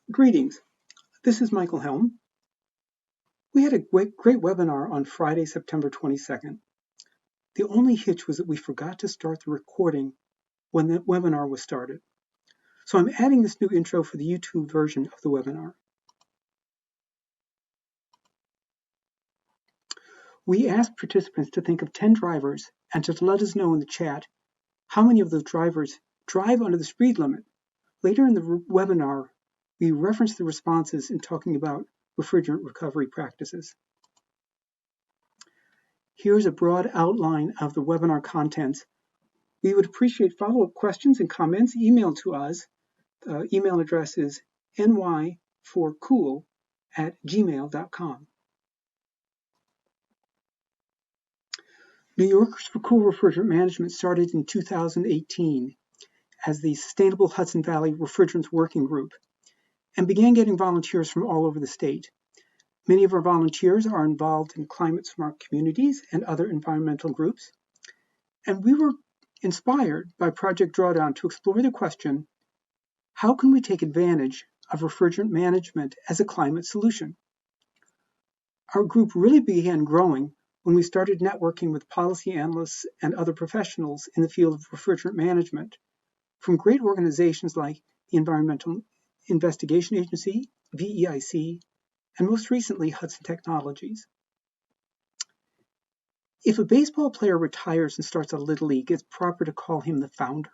Greetings, this is Michael Helm. We had a great webinar on Friday, September 22nd. The only hitch was that we forgot to start the recording when the webinar was started. So I'm adding this new intro for the YouTube version of the webinar. We asked participants to think of 10 drivers and to let us know in the chat how many of those drivers drive under the speed limit. Later in the webinar, we referenced the responses in talking about refrigerant recovery practices. Here's a broad outline of the webinar contents. We would appreciate follow-up questions and comments emailed to us. The email address is ny4cool@gmail.com. New Yorkers for Cool Refrigerant Management started in 2018 as the Sustainable Hudson Valley Refrigerants Working Group and began getting volunteers from all over the state. Many of our volunteers are involved in climate-smart communities and other environmental groups. And we were inspired by Project Drawdown to explore the question, how can we take advantage of refrigerant management as a climate solution? Our group really began growing when we started networking with policy analysts and other professionals in the field of refrigerant management from great organizations like the Environmental Investigation Agency, VEIC, and most recently Hudson Technologies. If a baseball player retires and starts a little league, it's proper to call him the founder.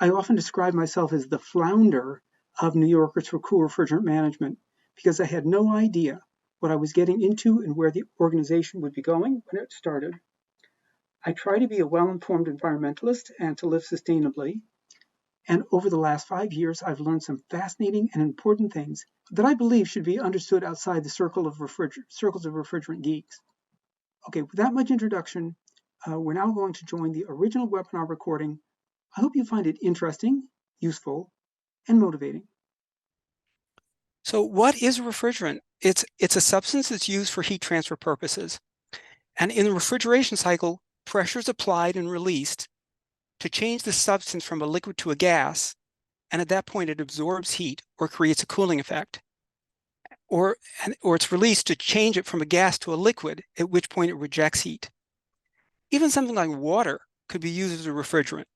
I often describe myself as the flounder of New Yorkers for Cool Refrigerant Management because I had no idea what I was getting into and where the organization would be going when it started. I try to be a well-informed environmentalist and to live sustainably. And over the last 5 years, I've learned some fascinating and important things that I believe should be understood outside the circles of refrigerant geeks. Okay, with that much introduction, we're now going to join the original webinar recording. I hope you find it interesting, useful, and motivating. So what is a refrigerant? It's a substance that's used for heat transfer purposes. And in the refrigeration cycle, pressure is applied and released to change the substance from a liquid to a gas. And at that point, it absorbs heat or creates a cooling effect. Or it's released to change it from a gas to a liquid, at which point it rejects heat. Even something like water could be used as a refrigerant.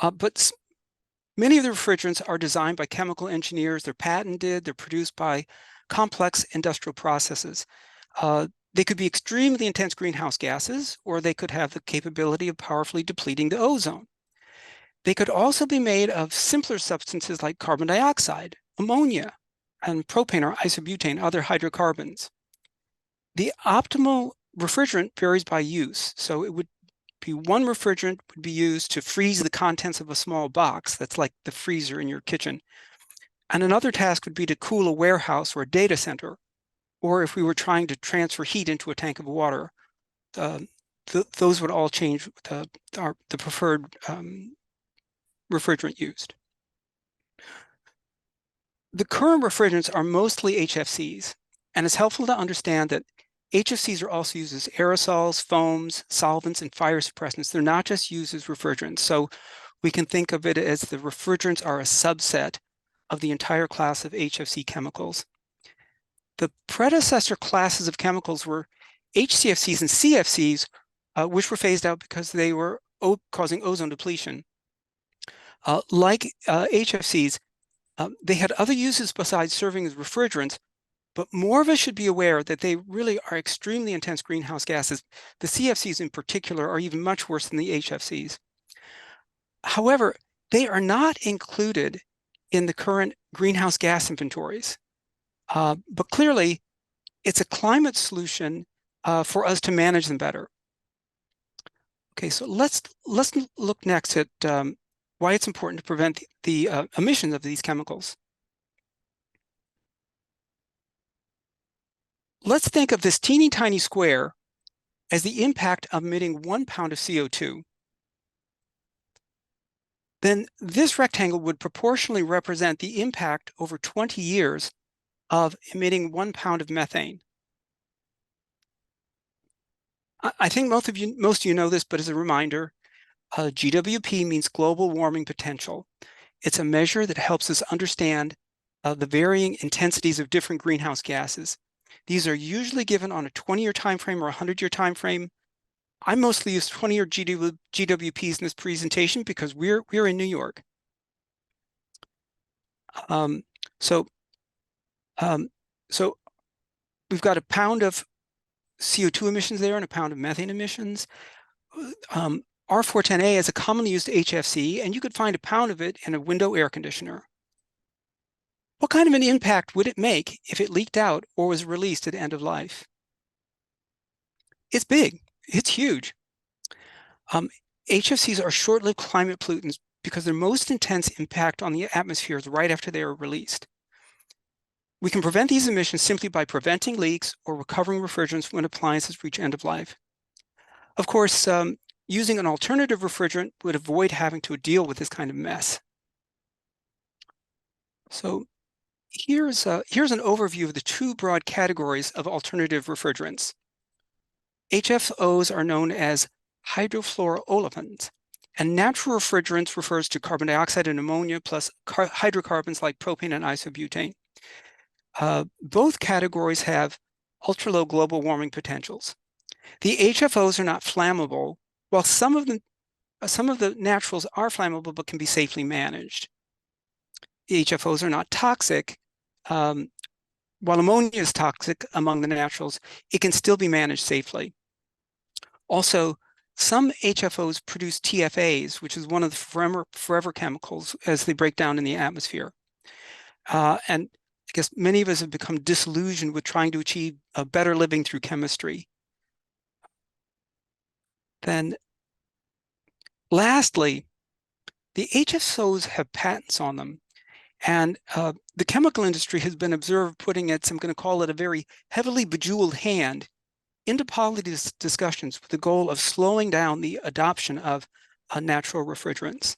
But many of the refrigerants are designed by chemical engineers. They're patented. They're produced by complex industrial processes. They could be extremely intense greenhouse gases, or they could have the capability of powerfully depleting the ozone. They could also be made of simpler substances like carbon dioxide, ammonia, and propane or isobutane, other hydrocarbons. The optimal refrigerant varies by use. So it would be one refrigerant would be used to freeze the contents of a small box. That's like the freezer in your kitchen. And another task would be to cool a warehouse or a data center, or if we were trying to transfer heat into a tank of water. Those would all change the preferred refrigerant used. The current refrigerants are mostly HFCs, and it's helpful to understand that HFCs are also used as aerosols, foams, solvents, and fire suppressants. They're not just used as refrigerants. So we can think of it as the refrigerants are a subset of the entire class of HFC chemicals. The predecessor classes of chemicals were HCFCs and CFCs, which were phased out because they were causing ozone depletion. Like HFCs, they had other uses besides serving as refrigerants, but more of us should be aware that they really are extremely intense greenhouse gases. The CFCs in particular are even much worse than the HFCs. However, they are not included in the current greenhouse gas inventories. But clearly, it's a climate solution for us to manage them better. Okay, so let's look next at why it's important to prevent the emissions of these chemicals. Let's think of this teeny tiny square as the impact of emitting 1 pound of CO2. Then this rectangle would proportionally represent the impact over 20 years of emitting 1 pound of methane. I think most of you know this, but as a reminder, GWP means global warming potential. It's a measure that helps us understand the varying intensities of different greenhouse gases. These are usually given on a 20-year time frame or a 100-year time frame. I mostly use 20-year GWPs in this presentation because we're in New York. So we've got a pound of CO2 emissions there and a pound of methane emissions. R410A is a commonly used HFC, and you could find a pound of it in a window air conditioner. What kind of an impact would it make if it leaked out or was released at end of life? It's big. It's huge. HFCs are short-lived climate pollutants because their most intense impact on the atmosphere is right after they are released. We can prevent these emissions simply by preventing leaks or recovering refrigerants when appliances reach end of life. Of course, using an alternative refrigerant would avoid having to deal with this kind of mess. So here's an overview of the two broad categories of alternative refrigerants. HFOs are known as hydrofluoroolefins, and natural refrigerants refers to carbon dioxide and ammonia plus hydrocarbons like propane and isobutane. Both categories have ultra-low global warming potentials. The HFOs are not flammable, while some of the naturals are flammable but can be safely managed. The HFOs are not toxic. While ammonia is toxic among the naturals, it can still be managed safely. Also, some HFOs produce TFAs, which is one of the forever chemicals as they break down in the atmosphere. And I guess many of us have become disillusioned with trying to achieve a better living through chemistry. Then, lastly, the HFOs have patents on them. And the chemical industry has been observed putting its, I'm going to call it a very heavily bejeweled hand into policy discussions with the goal of slowing down the adoption of natural refrigerants.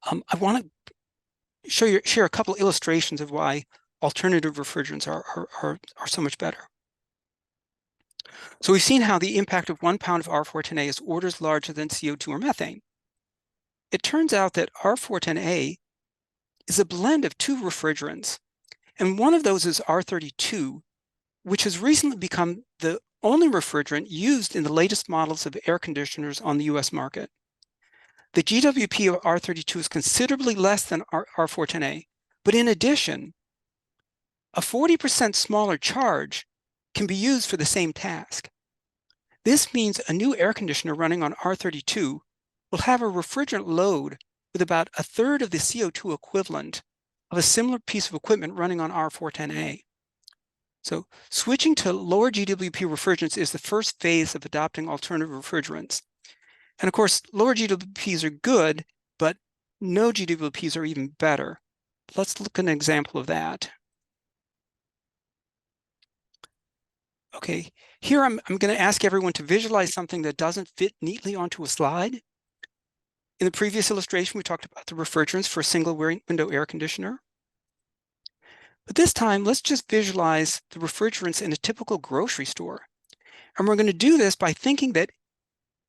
I want to share a couple illustrations of why alternative refrigerants are so much better. So we've seen how the impact of 1 pound of R410A is orders larger than CO2 or methane. It turns out that R410A is a blend of 2 refrigerants, and one of those is R32, which has recently become the only refrigerant used in the latest models of air conditioners on the US market. The GWP of R32 is considerably less than R410A, but in addition, a 40% smaller charge can be used for the same task. This means a new air conditioner running on R32 will have a refrigerant load with about a third of the CO2 equivalent of a similar piece of equipment running on R410A. So switching to lower GWP refrigerants is the first phase of adopting alternative refrigerants. And of course, lower GWPs are good, but no GWPs are even better. Let's look at an example of that. Okay, here I'm going to ask everyone to visualize something that doesn't fit neatly onto a slide. In the previous illustration, we talked about the refrigerants for a single window air conditioner. But this time, let's just visualize the refrigerants in a typical grocery store. And we're going to do this by thinking that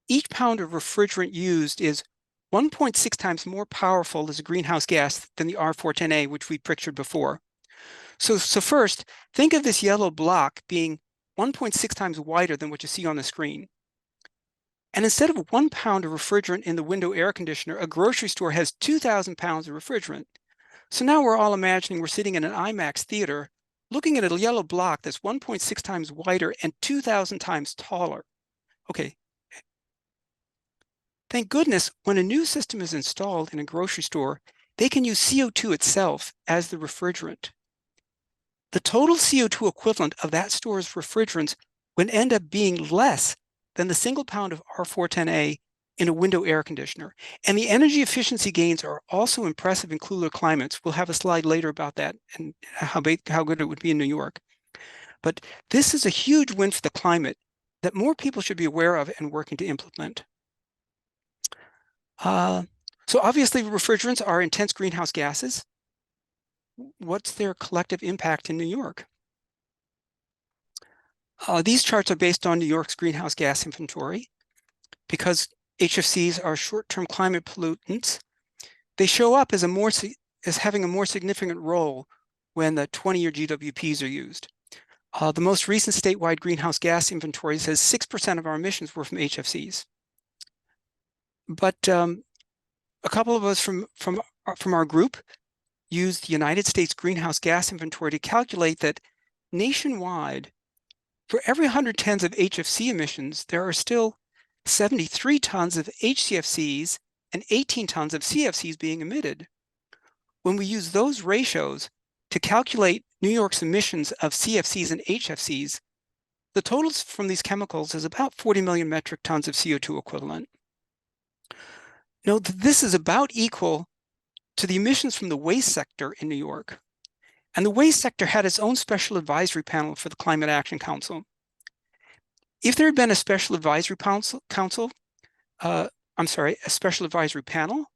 each pound of refrigerant used is 1.6 times more powerful as a greenhouse gas than the R410A, which we pictured before. So first, think of this yellow block being 1.6 times wider than what you see on the screen. And instead of 1 pound of refrigerant in the window air conditioner, a grocery store has 2,000 pounds of refrigerant. So now we're all imagining we're sitting in an IMAX theater looking at a yellow block that's 1.6 times wider and 2,000 times taller. Okay. Thank goodness, when a new system is installed in a grocery store, they can use CO2 itself as the refrigerant. The total CO2 equivalent of that store's refrigerants would end up being less than the single pound of R410A in a window air conditioner. And the energy efficiency gains are also impressive in cooler climates. We'll have a slide later about that and how good it would be in New York. But this is a huge win for the climate that more people should be aware of and working to implement. So obviously refrigerants are intense greenhouse gases. What's their collective impact in New York? These charts are based on New York's greenhouse gas inventory. Because HFCs are short-term climate pollutants, they show up as a more is having a more significant role when the 20-year GWPs are used. The most recent statewide greenhouse gas inventory says 6% of our emissions were from HFCs. But a couple of us from our group used the United States greenhouse gas inventory to calculate that nationwide, for every 100 tons of HFC emissions, there are still 73 tons of HCFCs and 18 tons of CFCs being emitted. When we use those ratios to calculate New York's emissions of CFCs and HFCs, the totals from these chemicals is about 40 million metric tons of CO2 equivalent. Note that this is about equal to the emissions from the waste sector in New York. And the waste sector had its own special advisory panel for the Climate Action Council. If there had been a special advisory panel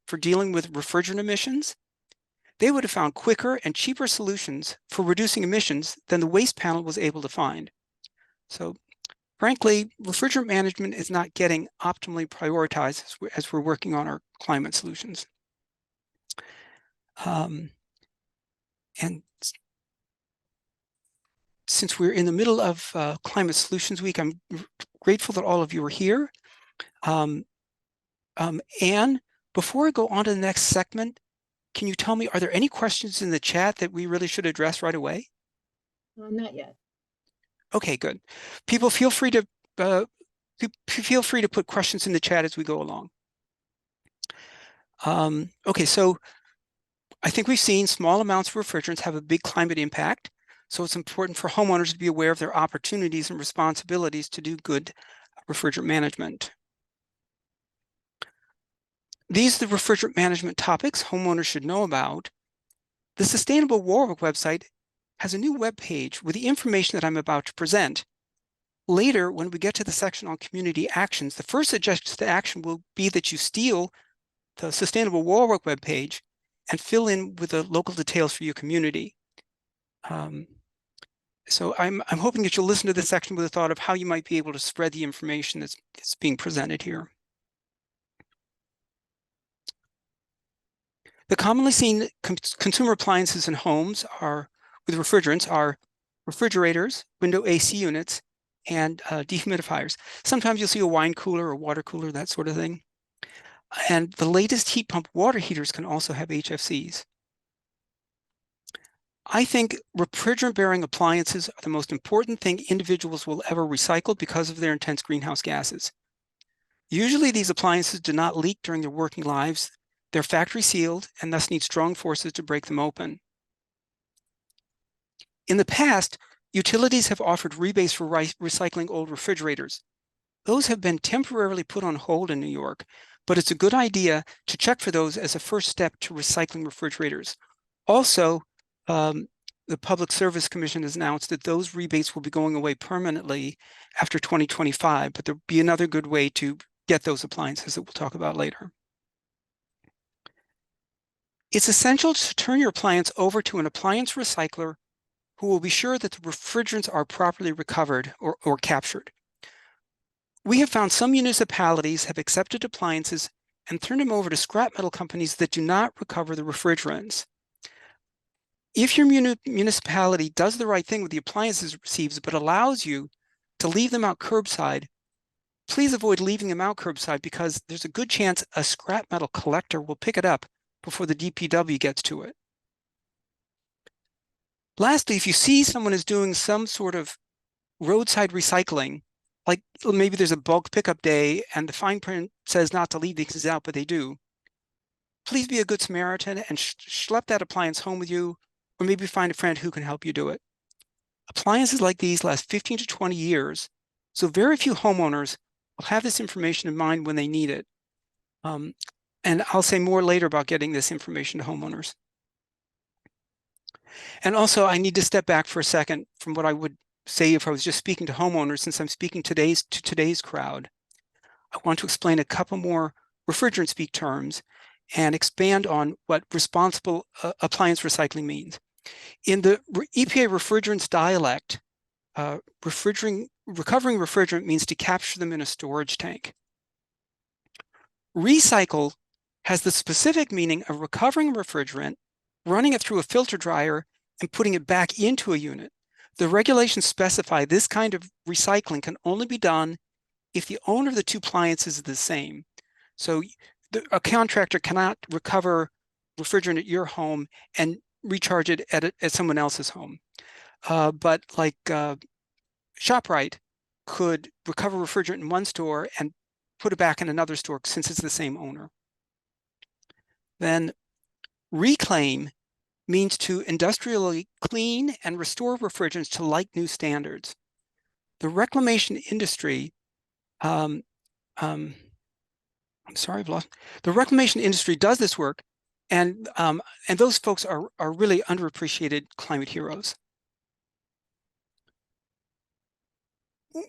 for dealing with refrigerant emissions, they would have found quicker and cheaper solutions for reducing emissions than the waste panel was able to find. So frankly, refrigerant management is not getting optimally prioritized as we're working on our climate solutions. And since we're in the middle of Climate Solutions Week, I'm grateful that all of you are here. Anne, before I go on to the next segment, can you tell me, are there any questions in the chat that we really should address right away? Not yet. Okay, good. People feel free to put questions in the chat as we go along. Okay, so I think we've seen small amounts of refrigerants have a big climate impact. So it's important for homeowners to be aware of their opportunities and responsibilities to do good refrigerant management. These are the refrigerant management topics homeowners should know about. The Sustainable Warwick website has a new web page with the information that I'm about to present. Later, when we get to the section on community actions, the first suggested action will be that you steal the Sustainable Warwick webpage and fill in with the local details for your community. So I'm hoping that you'll listen to this section with a thought of how you might be able to spread the information that's being presented here. The commonly seen consumer appliances in homes with refrigerants are refrigerators, window AC units, and dehumidifiers. Sometimes you'll see a wine cooler or water cooler, that sort of thing. And the latest heat pump water heaters can also have HFCs. I think refrigerant-bearing appliances are the most important thing individuals will ever recycle because of their intense greenhouse gases. Usually these appliances do not leak during their working lives. They're factory sealed and thus need strong forces to break them open. In the past, utilities have offered rebates for recycling old refrigerators. Those have been temporarily put on hold in New York, but it's a good idea to check for those as a first step to recycling refrigerators. Also, the Public Service Commission has announced that those rebates will be going away permanently after 2025, but there'll be another good way to get those appliances that we'll talk about later. It's essential to turn your appliance over to an appliance recycler who will be sure that the refrigerants are properly recovered or captured. We have found some municipalities have accepted appliances and turned them over to scrap metal companies that do not recover the refrigerants. If your municipality does the right thing with the appliances it receives, but allows you to leave them out curbside, please avoid leaving them out curbside because there's a good chance a scrap metal collector will pick it up before the DPW gets to it. Lastly, if you see someone is doing some sort of roadside recycling, like maybe there's a bulk pickup day and the fine print says not to leave these out, but they do, please be a good Samaritan and schlep that appliance home with you, or maybe find a friend who can help you do it. Appliances like these last 15 to 20 years, so very few homeowners will have this information in mind when they need it. And I'll say more later about getting this information to homeowners. And also, I need to step back for a second from what I would say if I was just speaking to homeowners, since I'm speaking to today's crowd. I want to explain a couple more refrigerant speak terms and expand on what responsible appliance recycling means. In the EPA refrigerants dialect, recovering refrigerant means to capture them in a storage tank. Recycle has the specific meaning of recovering refrigerant running it through a filter dryer, and putting it back into a unit. The regulations specify this kind of recycling can only be done if the owner of the two appliances is the same. So a contractor cannot recover refrigerant at your home and recharge it at someone else's home. But like ShopRite could recover refrigerant in one store and put it back in another store since it's the same owner. Then reclaim means to industrially clean and restore refrigerants to like new standards. The reclamation industry, I'm sorry, I've lost. The reclamation industry does this work, and those folks are really underappreciated climate heroes.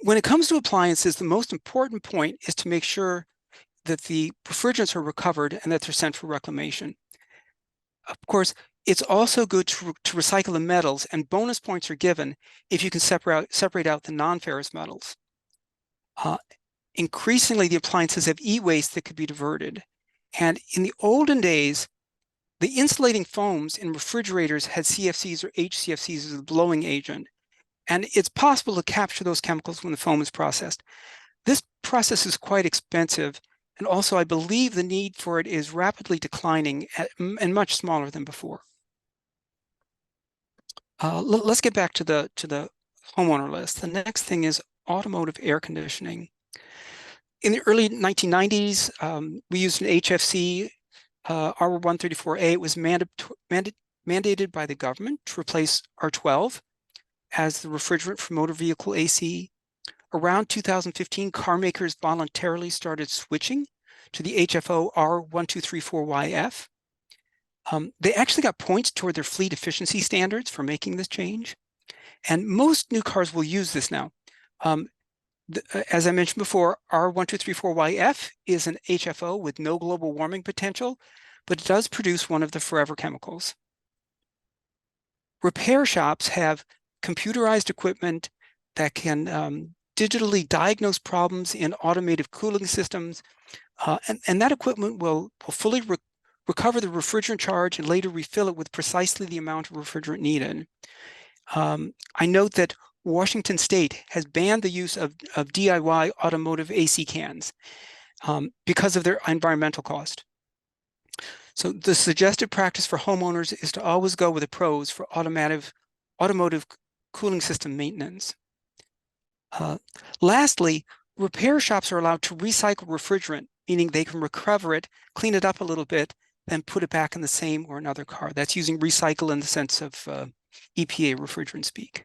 When it comes to appliances, the most important point is to make sure that the refrigerants are recovered and that they're sent for reclamation. Of course, it's also good to recycle the metals, and bonus points are given if you can separate out the non-ferrous metals. Increasingly, the appliances have e-waste that could be diverted. And in the olden days, the insulating foams in refrigerators had CFCs or HCFCs as a blowing agent. And it's possible to capture those chemicals when the foam is processed. This process is quite expensive. And also, I believe the need for it is rapidly declining and much smaller than before. Let's get back to the homeowner list. The next thing is automotive air conditioning. In the early 1990s, we used an HFC, R134A. It was mandated by the government to replace R12 as the refrigerant for motor vehicle AC. Around 2015, car makers voluntarily started switching to the HFO R1234YF. They actually got points toward their fleet efficiency standards for making this change. And most new cars will use this now. As I mentioned before, R1234YF is an HFO with no global warming potential, but it does produce one of the forever chemicals. Repair shops have computerized equipment that can digitally diagnose problems in automated cooling systems, and that equipment will fully recover the refrigerant charge and later refill it with precisely the amount of refrigerant needed. I note that Washington State has banned the use of DIY automotive AC cans because of their environmental cost. So the suggested practice for homeowners is to always go with the pros for automotive cooling system maintenance. Lastly, repair shops are allowed to recycle refrigerant, meaning they can recover it, clean it up a little bit, then put it back in the same or another car. That's using recycle in the sense of EPA refrigerant speak.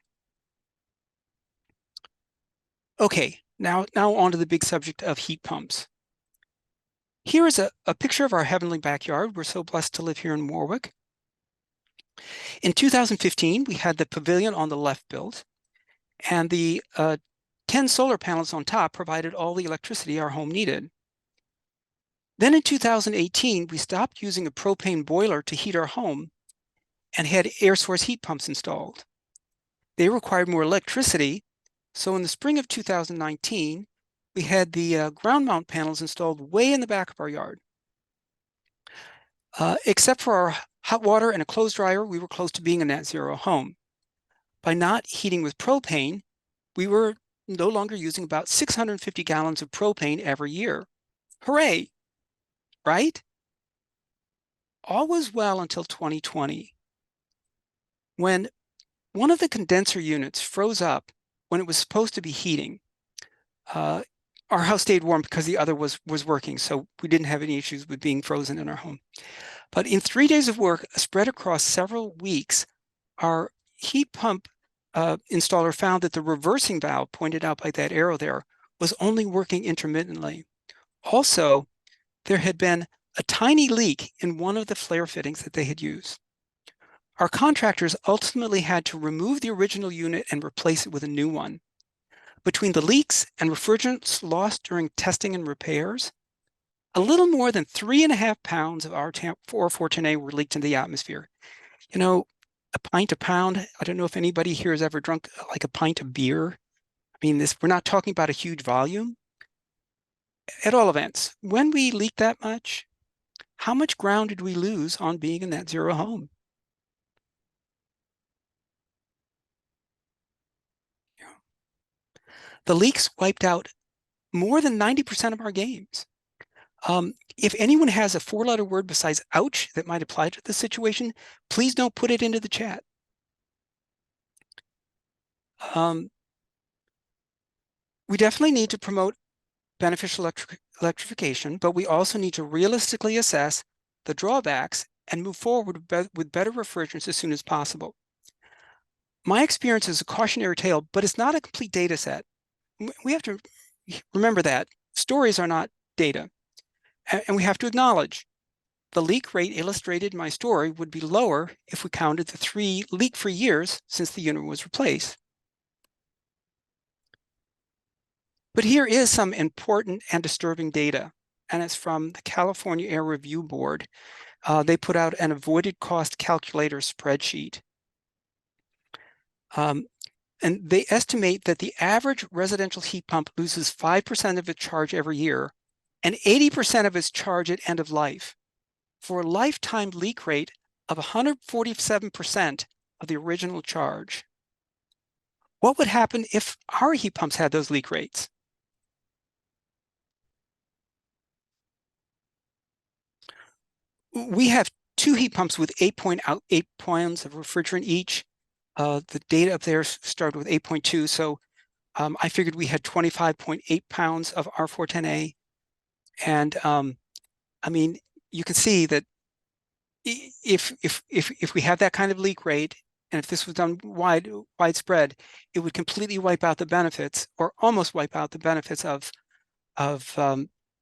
Okay, now on to the big subject of heat pumps. Here is a picture of our heavenly backyard. We're so blessed to live here in Warwick. In 2015, we had the pavilion on the left built, and the 10 solar panels on top provided all the electricity our home needed. Then in 2018, we stopped using a propane boiler to heat our home and had air source heat pumps installed. They required more electricity, so in the spring of 2019, we had the ground mount panels installed way in the back of our yard. Except for our hot water and a clothes dryer, we were close to being a net zero home. By not heating with propane, we were no longer using about 650 gallons of propane every year. Hooray, right? All was well until 2020, when one of the condenser units froze up when it was supposed to be heating. Our house stayed warm because the other was working, so we didn't have any issues with being frozen in our home. But in 3 days of work spread across several weeks, our heat pump installer found that the reversing valve pointed out by that arrow there was only working intermittently. Also, there had been a tiny leak in one of the flare fittings that they had used. Our contractors ultimately had to remove the original unit and replace it with a new one. Between the leaks and refrigerants lost during testing and repairs, a little more than 3.5 pounds of R410A were leaked into the atmosphere. You know, a pint a pound. I don't know if anybody here has ever drunk like a pint of beer. I mean, we're not talking about a huge volume. At all events, when we leaked that much, how much ground did we lose on being a net zero home? The leaks wiped out more than 90% of our games. If anyone has a 4-letter word besides ouch that might apply to the situation, please don't put it into the chat. We definitely need to promote beneficial electrification, but we also need to realistically assess the drawbacks and move forward with better refrigerants as soon as possible. My experience is a cautionary tale, but it's not a complete data set. We have to remember that stories are not data. And we have to acknowledge the leak rate illustrated in my story would be lower if we counted the 3 leak-free years since the unit was replaced. But here is some important and disturbing data, and it's from the California Air Review Board. They put out an avoided cost calculator spreadsheet. And they estimate that the average residential heat pump loses 5% of its charge every year and 80% of its charge at end of life, for a lifetime leak rate of 147% of the original charge. What would happen if our heat pumps had those leak rates? We have 2 heat pumps with 8.8 pounds of refrigerant each. The data up there started with 8.2, so I figured we had 25.8 pounds of R410A. And I mean, you can see that if we have that kind of leak rate, and if this was done widespread, it would completely wipe out the benefits, or almost wipe out the benefits of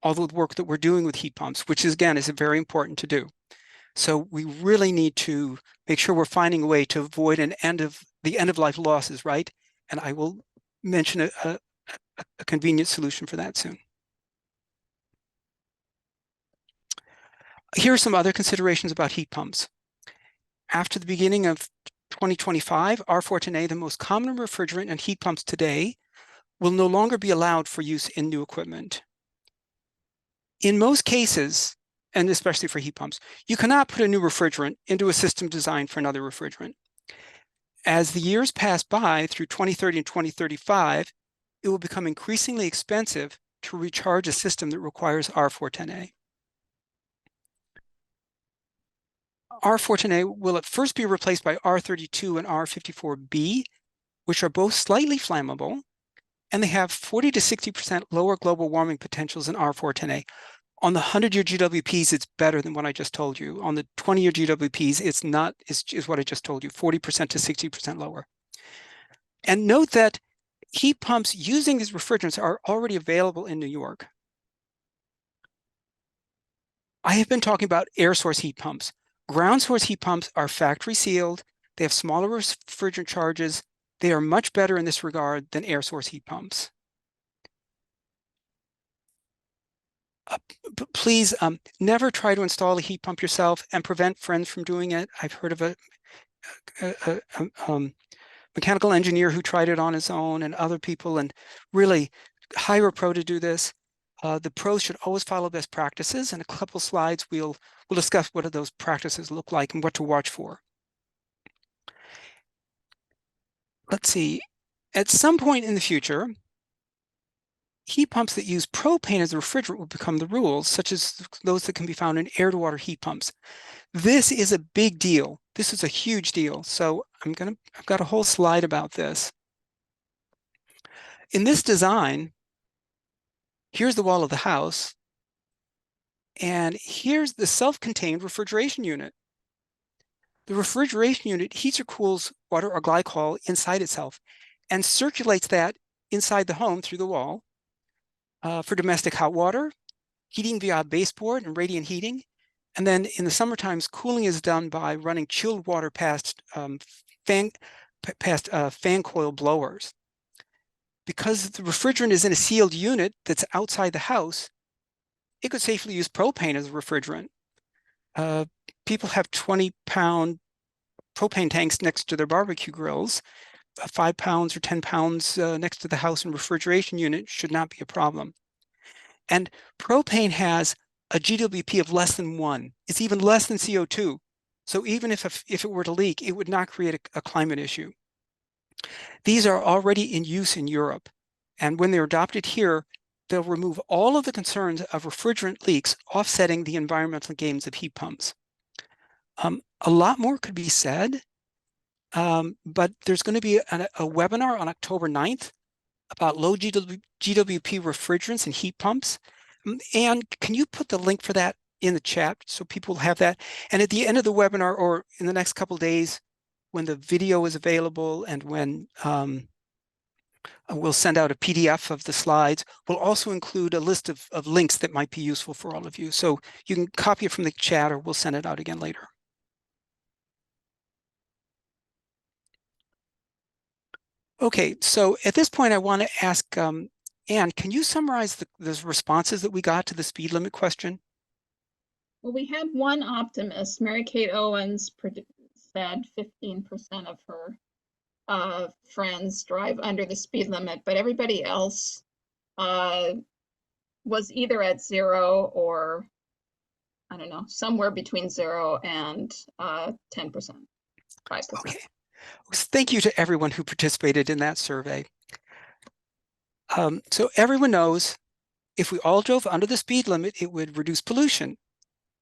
all the work that we're doing with heat pumps, which is, again, is very important to do. So we really need to make sure we're finding a way to avoid the end of life losses, right? And I will mention a convenient solution for that soon. Here are some other considerations about heat pumps. After the beginning of 2025, R410A, the most common refrigerant in heat pumps today, will no longer be allowed for use in new equipment. In most cases, and especially for heat pumps, you cannot put a new refrigerant into a system designed for another refrigerant. As the years pass by through 2030 and 2035, it will become increasingly expensive to recharge a system that requires R410A. R410A will at first be replaced by R32 and R54B, which are both slightly flammable, and they have 40 to 60% lower global warming potentials than R410A. On the 100-year GWPs, it's better than what I just told you. On the 20-year GWPs, it's not, is what I just told you, 40% to 60% lower. And note that heat pumps using these refrigerants are already available in New York. I have been talking about air source heat pumps. Ground source heat pumps are factory sealed. They have smaller refrigerant charges. They are much better in this regard than air source heat pumps. Please never try to install a heat pump yourself and prevent friends from doing it. I've heard of a mechanical engineer who tried it on his own, and other people, and really hire a pro to do this. The pros should always follow best practices. In a couple slides, we'll discuss what do those practices look like and what to watch for. Let's see. At some point in the future, heat pumps that use propane as a refrigerant will become the rules, such as those that can be found in air-to-water heat pumps. This is a big deal. This is a huge deal. So I've got a whole slide about this. In this design, here's the wall of the house, and here's the self-contained refrigeration unit. The refrigeration unit heats or cools water or glycol inside itself and circulates that inside the home through the wall. For domestic hot water, heating via baseboard and radiant heating. And then in the summer times, cooling is done by running chilled water past fan coil blowers. Because the refrigerant is in a sealed unit that's outside the house, it could safely use propane as a refrigerant. People have 20-pound propane tanks next to their barbecue grills. 5 pounds or 10 pounds next to the house and refrigeration unit should not be a problem. And propane has a GWP of less than 1. It's even less than CO2. So even if it were to leak, it would not create a climate issue. These are already in use in Europe. And when they're adopted here, they'll remove all of the concerns of refrigerant leaks, offsetting the environmental gains of heat pumps. A lot more could be said, but there's going to be a webinar on October 9th about low GWP refrigerants and heat pumps. And can you put the link for that in the chat so people have that? And at the end of the webinar, or in the next couple of days, when the video is available and when we'll send out a PDF of the slides, we'll also include a list of links that might be useful for all of you. So you can copy it from the chat, or we'll send it out again later. Okay, so at this point, I want to ask Anne, can you summarize the responses that we got to the speed limit question? Well, we had one optimist, Mary Kate Owens, said 15% of her friends drive under the speed limit, but everybody else was either at 0 or, I don't know, somewhere between 0 and 10%, 5%. Okay, thank you to everyone who participated in that survey. So everyone knows if we all drove under the speed limit, it would reduce pollution.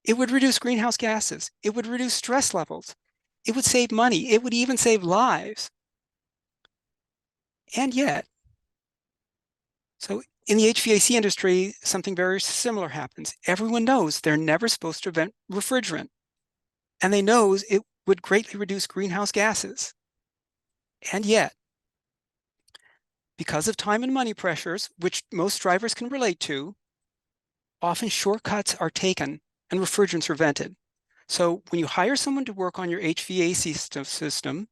It would reduce greenhouse gases. It would reduce stress levels. It would save money. It would even save lives. And yet, so in the HVAC industry, something very similar happens. Everyone knows they're never supposed to vent refrigerant, and they know it would greatly reduce greenhouse gases. And yet, because of time and money pressures, which most drivers can relate to, often shortcuts are taken and refrigerants are vented. So when you hire someone to work on your HVAC system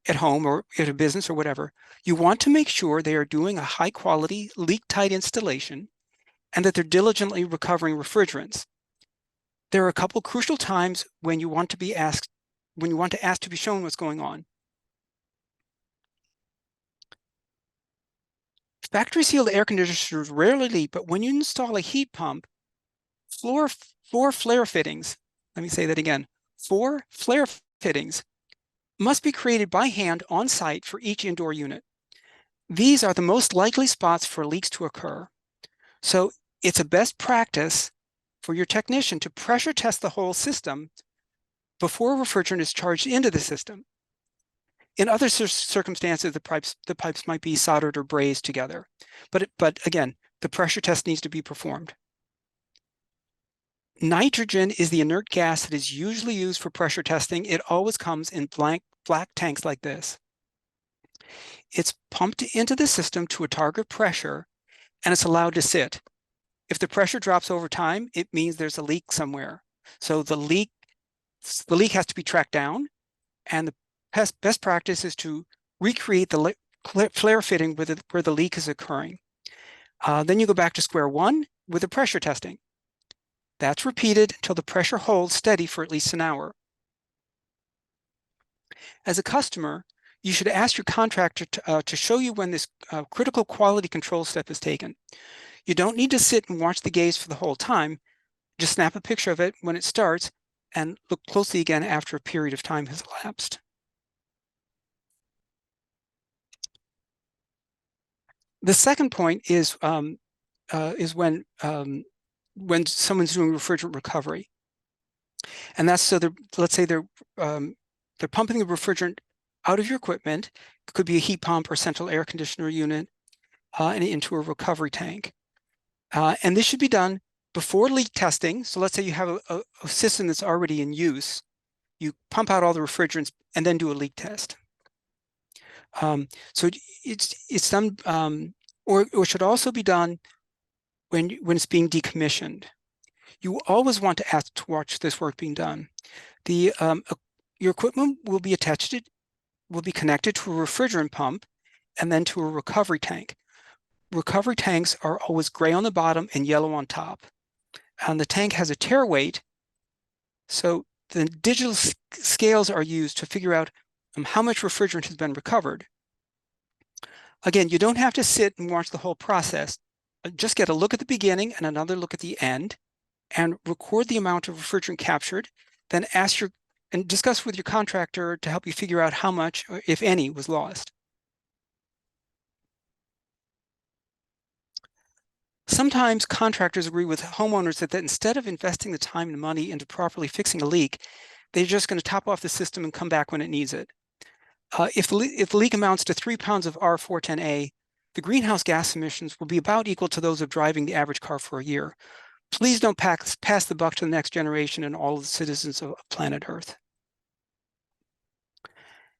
at home or at a business or whatever, you want to make sure they are doing a high quality, leak-tight installation and that they're diligently recovering refrigerants. There are a couple crucial times when you want to ask to be shown what's going on. Factory sealed air conditioners rarely leak, but when you install a heat pump, floor flare fittings, let me say that again, 4 flare fittings must be created by hand on site for each indoor unit. These are the most likely spots for leaks to occur. So it's a best practice for your technician to pressure test the whole system before refrigerant is charged into the system. In other circumstances, the pipes might be soldered or brazed together. But again, the pressure test needs to be performed. Nitrogen is the inert gas that is usually used for pressure testing. It always comes in black tanks like this. It's pumped into the system to a target pressure, and it's allowed to sit. If the pressure drops over time, it means there's a leak somewhere. So the leak has to be tracked down, and the best practice is to recreate the flare fitting where the leak is occurring. Then you go back to square one with the pressure testing. That's repeated until the pressure holds steady for at least an hour. As a customer, you should ask your contractor to show you when this critical quality control step is taken. You don't need to sit and watch the gaze for the whole time. Just snap a picture of it when it starts and look closely again after a period of time has elapsed. The second point is when someone's doing refrigerant recovery, and that's so let's say they're pumping the refrigerant out of your equipment. It could be a heat pump or central air conditioner unit, and into a recovery tank. And this should be done before leak testing. So let's say you have a system that's already in use. You pump out all the refrigerants and then do a leak test. So it's done, or it should also be done when it's being decommissioned. You always want to ask to watch this work being done. Your equipment will be connected to a refrigerant pump and then to a recovery tank. Recovery tanks are always gray on the bottom and yellow on top. And the tank has a tare weight, so the digital scales are used to figure out how much refrigerant has been recovered. Again, you don't have to sit and watch the whole process. Just get a look at the beginning and another look at the end, and record the amount of refrigerant captured, then and discuss with your contractor to help you figure out how much, if any, was lost. Sometimes contractors agree with homeowners that instead of investing the time and money into properly fixing a leak, they're just going to top off the system and come back when it needs it. If the leak amounts to 3 pounds of R410A, the greenhouse gas emissions will be about equal to those of driving the average car for a year. Please don't pass the buck to the next generation and all of the citizens of planet Earth.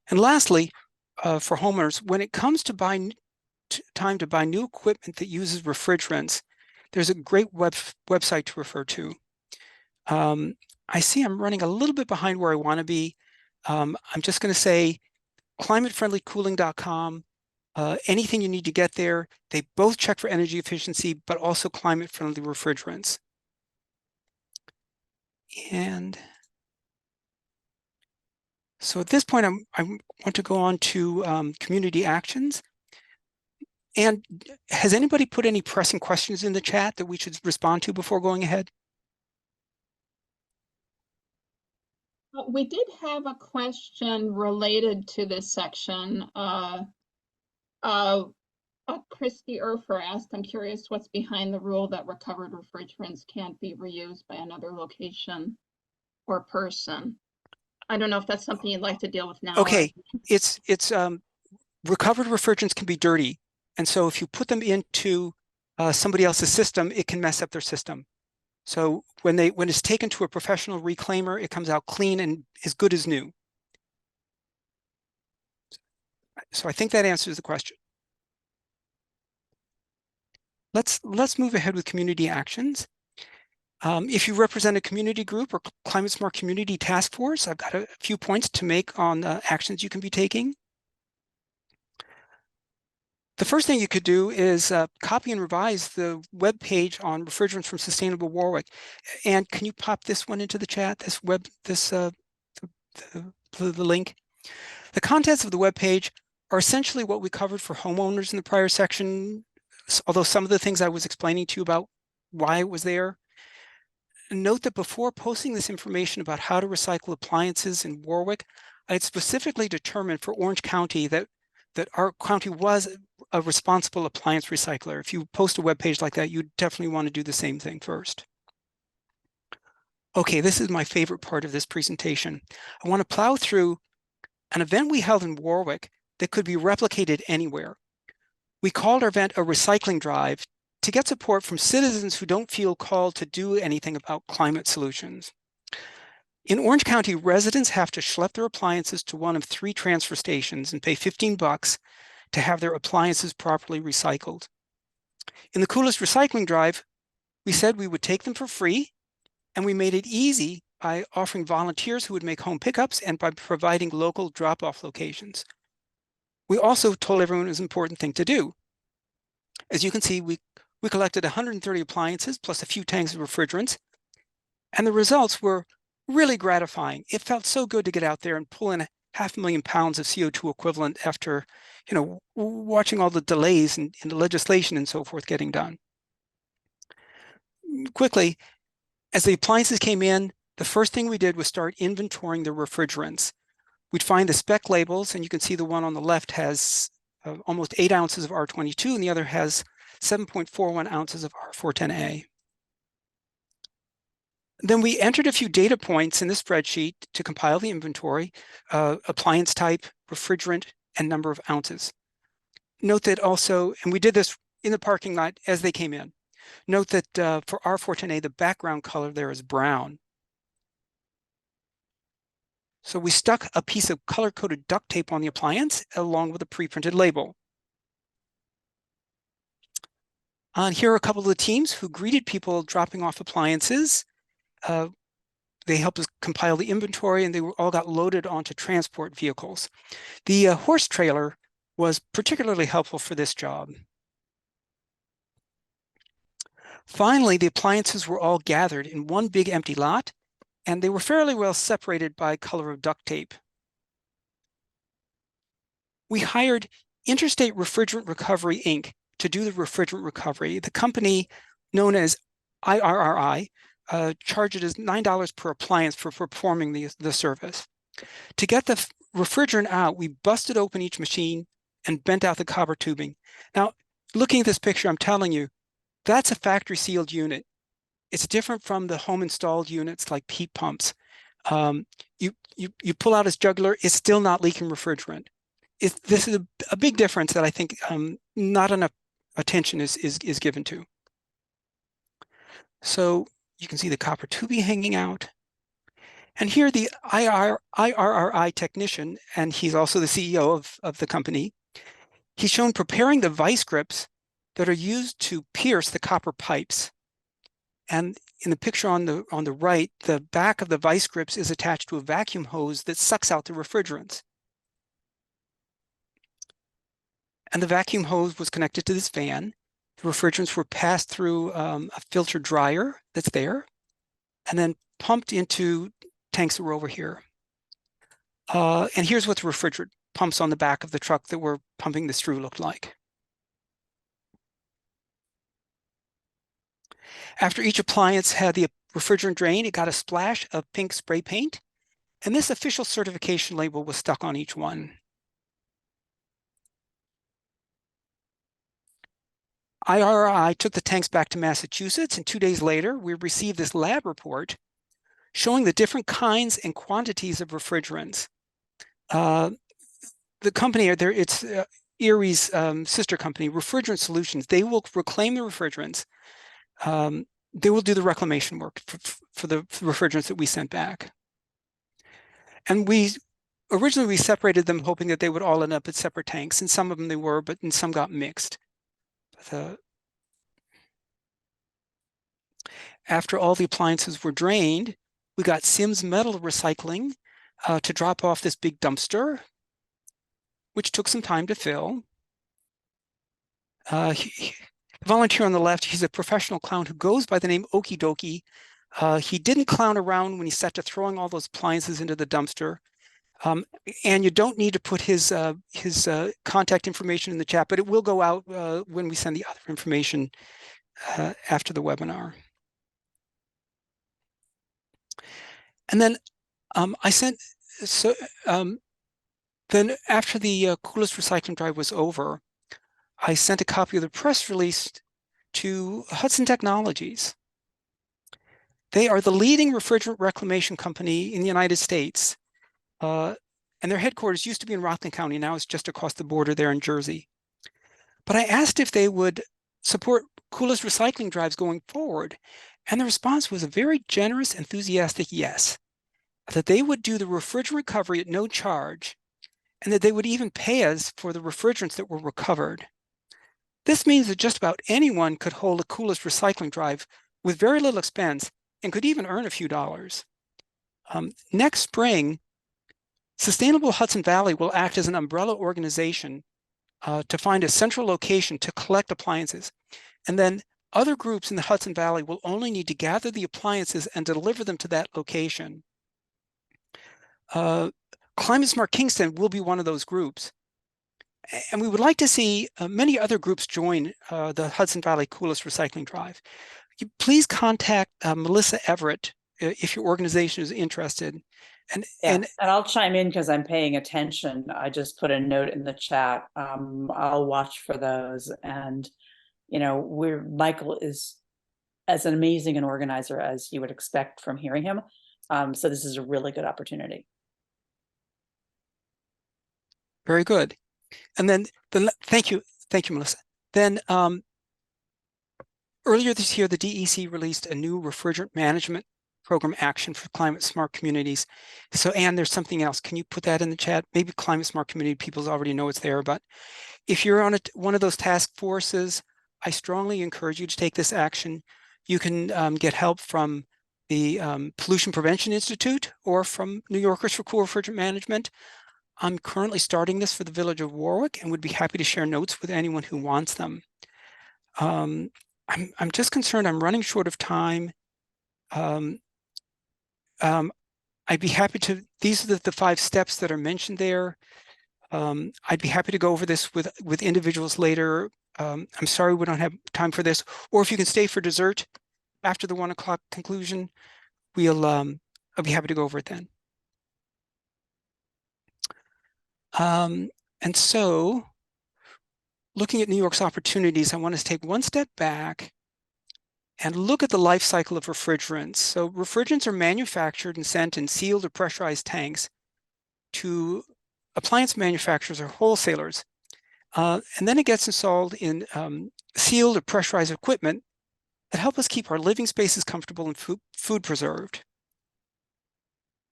And lastly, for homeowners, when it comes to time to buy new equipment that uses refrigerants, there's a great website to refer to. I see I'm running a little bit behind where I want to be. I'm just going to say climatefriendlycooling.com. Anything you need to get there. They both check for energy efficiency, but also climate-friendly refrigerants. And so at this point, I want to go on to community actions. And has anybody put any pressing questions in the chat that we should respond to before going ahead? We did have a question related to this section. Christy Erfer asked, I'm curious what's behind the rule that recovered refrigerants can't be reused by another location or person. I don't know if that's something you'd like to deal with now. Okay, it's recovered refrigerants can be dirty. And so if you put them into somebody else's system, it can mess up their system. So when it's taken to a professional reclaimer, it comes out clean and as good as new. So I think that answers the question. Let's move ahead with community actions. If you represent a community group or Climate Smart Community Task Force, I've got a few points to make on actions you can be taking. The first thing you could do is copy and revise the web page on refrigerants from Sustainable Warwick. And can you pop this one into the chat? The link. The contents of the web page are essentially what we covered for homeowners in the prior section. Although some of the things I was explaining to you about why it was there. Note that before posting this information about how to recycle appliances in Warwick, I had specifically determined for Orange County that our county was a responsible appliance recycler. If you post a web page like that, you definitely want to do the same thing first. Okay, this is my favorite part of this presentation. I want to plow through an event we held in Warwick that could be replicated anywhere. We called our event a recycling drive to get support from citizens who don't feel called to do anything about climate solutions. In Orange County, residents have to schlep their appliances to one of 3 transfer stations and pay $15 to have their appliances properly recycled. In the Coolest Recycling Drive, we said we would take them for free, and we made it easy by offering volunteers who would make home pickups and by providing local drop-off locations. We also told everyone it was an important thing to do. As you can see, we collected 130 appliances plus a few tanks of refrigerants, and the results were really gratifying. It felt so good to get out there and pull in 500,000 pounds of CO2 equivalent after, watching all the delays in the legislation and so forth getting done. Quickly, as the appliances came in, the first thing we did was start inventorying the refrigerants. We'd find the spec labels, and you can see the one on the left has almost 8 ounces of R22, and the other has 7.41 ounces of R410A. Then we entered a few data points in the spreadsheet to compile the inventory, appliance type, refrigerant, and number of ounces. Note that also, and we did this in the parking lot as they came in. Note that for R410A, the background color there is brown. So we stuck a piece of color-coded duct tape on the appliance along with a pre-printed label. And here are a couple of the teams who greeted people dropping off appliances. They helped us compile the inventory, and they all got loaded onto transport vehicles. The horse trailer was particularly helpful for this job. Finally, the appliances were all gathered in one big empty lot, and they were fairly well separated by color of duct tape. We hired Interstate Refrigerant Recovery, Inc. to do the refrigerant recovery. The company, known as IRRI, charged us $9 per appliance for performing the service. To get the refrigerant out, we busted open each machine and bent out the copper tubing. Now, looking at this picture, I'm telling you, That's a factory sealed unit. It's different from the home installed units like heat pumps. You pull out its jugular, it's still not leaking refrigerant. This is a big difference that I think not enough attention is given to. So you can see the copper tubing hanging out. And here the IRRI technician, and he's also the CEO of the company, he's shown preparing the vice grips that are used to pierce the copper pipes. And in the picture on the right, the back of the vice grips is attached to a vacuum hose that sucks out the refrigerants. And the vacuum hose was connected to this fan. The refrigerants were passed through a filter dryer that's there, and then pumped into tanks that were over here. And here's what the refrigerant pumps on the back of the truck that were pumping this through looked like. After each appliance had the refrigerant drain, it got a splash of pink spray paint, and this official certification label was stuck on each one. IRI took the tanks back to Massachusetts, and 2 days later, we received this lab report showing the different kinds and quantities of refrigerants. The company, it's Erie's sister company, Refrigerant Solutions, they will reclaim the refrigerants. They will do the reclamation work for the refrigerants that we sent back. And originally we separated them hoping that they would all end up at separate tanks, and some of them they were, but some got mixed. After all the appliances were drained, we got Sims Metal Recycling to drop off this big dumpster, which took some time to fill. The volunteer on the left, he's a professional clown who goes by the name Okie Dokie. He didn't clown around when he set to throwing all those appliances into the dumpster. And you don't need to put his contact information in the chat, but it will go out when we send the other information after the webinar. And then then after the coolest recycling drive was over, I sent a copy of the press release to Hudson Technologies. They are the leading refrigerant reclamation company in the United States. And their headquarters used to be in Rockland County. Now it's just across the border there in Jersey. But I asked if they would support coolest recycling drives going forward. And the response was a very generous, enthusiastic yes, that they would do the refrigerant recovery at no charge, and that they would even pay us for the refrigerants that were recovered. This means that just about anyone could hold a coolest recycling drive with very little expense and could even earn a few dollars. Next spring, Sustainable Hudson Valley will act as an umbrella organization to find a central location to collect appliances. And then other groups in the Hudson Valley will only need to gather the appliances and deliver them to that location. Climate Smart Kingston will be one of those groups. And we would like to see many other groups join the Hudson Valley Coolest Recycling Drive. Please contact Melissa Everett if your organization is interested. And I'll chime in because I'm paying attention. I just put a note in the chat. I'll watch for those. And, you know, Michael is as amazing an organizer as you would expect from hearing him. So this is a really good opportunity. Very good. And then thank you, Melissa. Then earlier this year, the DEC released a new refrigerant management program action for climate smart communities. So, Anne, there's something else. Can you put that in the chat? Maybe climate smart community people already know it's there, but if you're on one of those task forces, I strongly encourage you to take this action. You can get help from the Pollution Prevention Institute or from New Yorkers for Cool Refrigerant Management. I'm currently starting this for the Village of Warwick and would be happy to share notes with anyone who wants them. I'm just concerned I'm running short of time. I'd be happy to, these are the 5 steps that are mentioned there. I'd be happy to go over this with individuals later. I'm sorry we don't have time for this, or if you can stay for dessert after the 1 o'clock conclusion, I'll be happy to go over it then. And so looking at New York's opportunities, I want to take one step back and look at the life cycle of refrigerants. So refrigerants are manufactured and sent in sealed or pressurized tanks to appliance manufacturers or wholesalers. And then it gets installed in sealed or pressurized equipment that help us keep our living spaces comfortable and food preserved.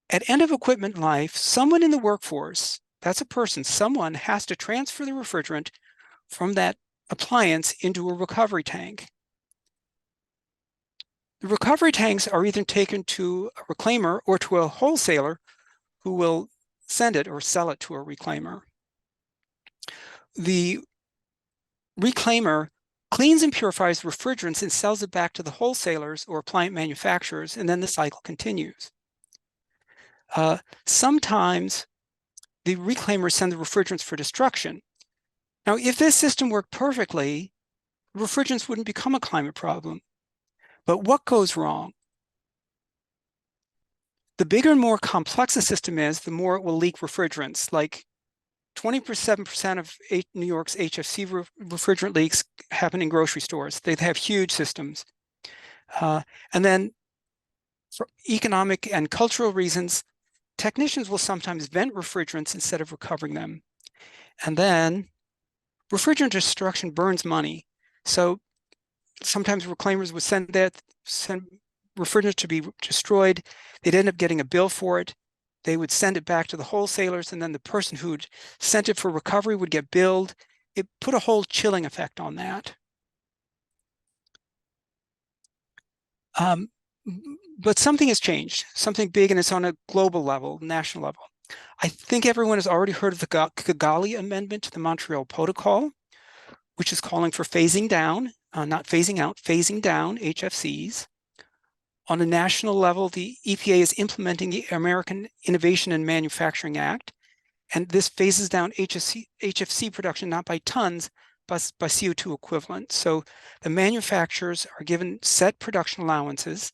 At end of equipment life, someone in the workforce, that's a person, someone has to transfer the refrigerant from that appliance into a recovery tank. The recovery tanks are either taken to a reclaimer or to a wholesaler who will send it or sell it to a reclaimer. The reclaimer cleans and purifies refrigerants and sells it back to the wholesalers or appliance manufacturers, and then the cycle continues. Sometimes the reclaimers send the refrigerants for destruction. Now, if this system worked perfectly, refrigerants wouldn't become a climate problem. But what goes wrong? The bigger and more complex the system is, the more it will leak refrigerants. Like 27% of New York's HFC refrigerant leaks happen in grocery stores. They have huge systems. And then for economic and cultural reasons, technicians will sometimes vent refrigerants instead of recovering them. And then refrigerant destruction burns money. So sometimes reclaimers would send refrigerant to be destroyed. They'd end up getting a bill for it. They would send it back to the wholesalers, and then the person who'd sent it for recovery would get billed. It put a whole chilling effect on that. But something has changed, something big, and it's on a global level, national level. I think everyone has already heard of the Kigali Amendment to the Montreal Protocol, which is calling for phasing down, not phasing out, phasing down HFCs. On a national level, the EPA is implementing the American Innovation and Manufacturing Act, and this phases down HFC production not by tons, but by CO2 equivalent. So the manufacturers are given set production allowances.